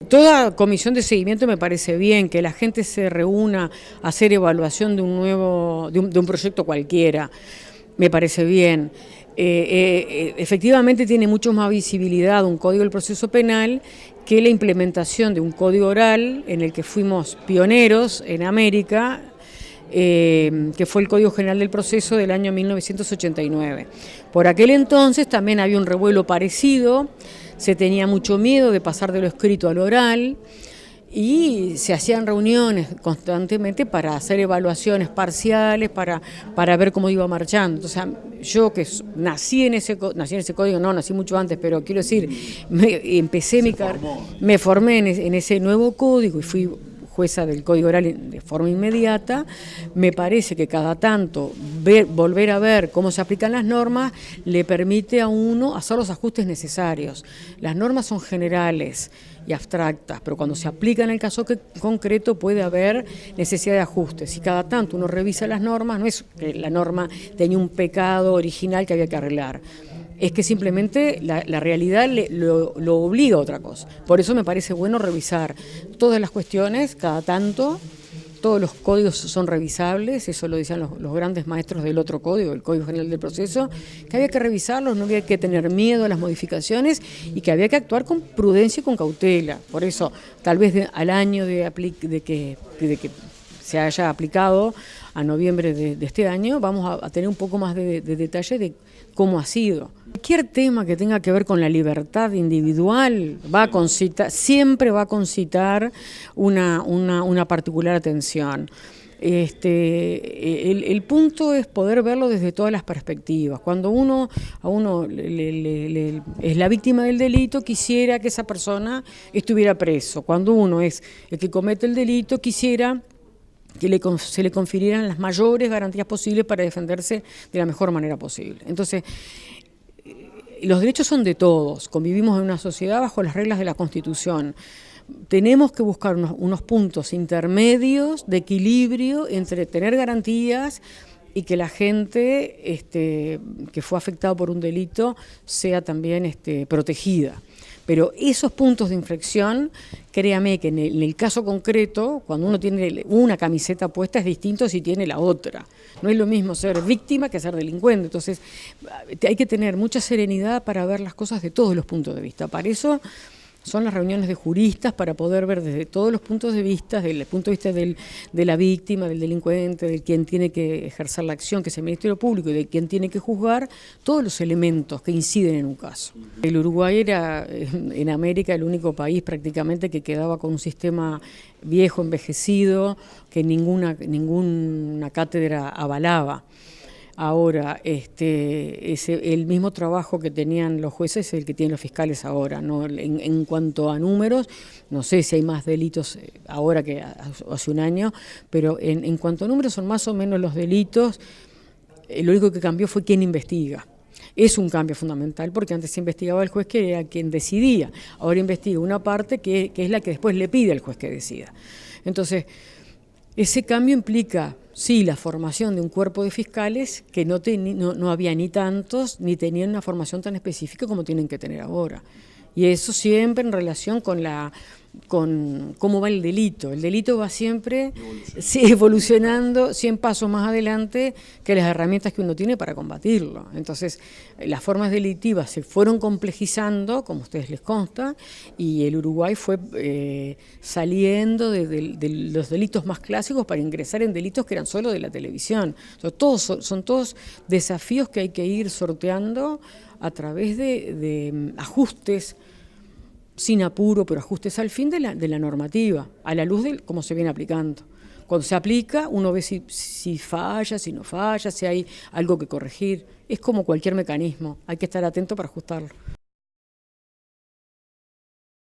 Toda comisión de seguimiento me parece bien, que la gente se reúna a hacer evaluación de un proyecto cualquiera, me parece bien. Efectivamente tiene mucho más visibilidad un código del proceso penal que la implementación de un código oral en el que fuimos pioneros en América, que fue el Código General del Proceso del año 1989. Por aquel entonces también había un revuelo parecido, se tenía mucho miedo de pasar de lo escrito a lo oral y se hacían reuniones constantemente para hacer evaluaciones parciales, para ver cómo iba marchando. Entonces, yo que nací en ese código, no, nací mucho antes, pero quiero decir, me formé en ese nuevo código y fui jueza del Código Oral de forma inmediata. Me parece que cada tanto volver a ver cómo se aplican las normas le permite a uno hacer los ajustes necesarios. Las normas son generales y abstractas, pero cuando se aplica en el caso concreto puede haber necesidad de ajustes. Y cada tanto uno revisa las normas, no es que la norma tenía un pecado original que había que arreglar, es que simplemente la realidad lo obliga a otra cosa. Por eso me parece bueno revisar todas las cuestiones, cada tanto. Todos los códigos son revisables, eso lo decían los grandes maestros del otro código, el Código General del Proceso, que había que revisarlos, no había que tener miedo a las modificaciones y que había que actuar con prudencia y con cautela. Por eso, tal vez al año de que se haya aplicado, a noviembre de este año, vamos a tener un poco más de detalle de cómo ha sido. Cualquier tema que tenga que ver con la libertad individual siempre va a concitar una particular atención. El punto es poder verlo desde todas las perspectivas. Cuando a uno es la víctima del delito, quisiera que esa persona estuviera preso. Cuando uno es el que comete el delito, quisiera que se le confirieran las mayores garantías posibles para defenderse de la mejor manera posible. Entonces, los derechos son de todos, convivimos en una sociedad bajo las reglas de la Constitución. Tenemos que buscar unos puntos intermedios de equilibrio entre tener garantías y que la gente que fue afectada por un delito sea también protegida. Pero esos puntos de inflexión, créame que en el caso concreto, cuando uno tiene una camiseta puesta es distinto si tiene la otra. No es lo mismo ser víctima que ser delincuente. Entonces hay que tener mucha serenidad para ver las cosas de todos los puntos de vista. Para eso son las reuniones de juristas, para poder ver desde todos los puntos de vista, desde el punto de vista de la víctima, del delincuente, de quien tiene que ejercer la acción, que es el Ministerio Público, y de quien tiene que juzgar, todos los elementos que inciden en un caso. El Uruguay era en América el único país prácticamente que quedaba con un sistema viejo, envejecido, que ninguna cátedra avalaba. Ahora, el mismo trabajo que tenían los jueces es el que tienen los fiscales ahora, ¿no? En cuanto a números, no sé si hay más delitos ahora que hace un año, pero en cuanto a números son más o menos los delitos. Lo único que cambió fue quién investiga. Es un cambio fundamental porque antes se investigaba el juez, que era quien decidía. Ahora investiga una parte que es la que después le pide al juez que decida. Entonces, ese cambio implica, sí, la formación de un cuerpo de fiscales que no había ni tantos, ni tenían una formación tan específica como tienen que tener ahora. Y eso siempre en relación con cómo va el delito. El delito va siempre evolucionando 100 pasos más adelante que las herramientas que uno tiene para combatirlo. Entonces, las formas delictivas se fueron complejizando, como a ustedes les consta, y el Uruguay fue saliendo de los delitos más clásicos para ingresar en delitos que eran solo de la televisión. Son todos desafíos que hay que ir sorteando a través de ajustes, sin apuro, pero ajustes al fin de la normativa, a la luz de cómo se viene aplicando. Cuando se aplica, uno ve si falla, si no falla, si hay algo que corregir. Es como cualquier mecanismo, hay que estar atento para ajustarlo.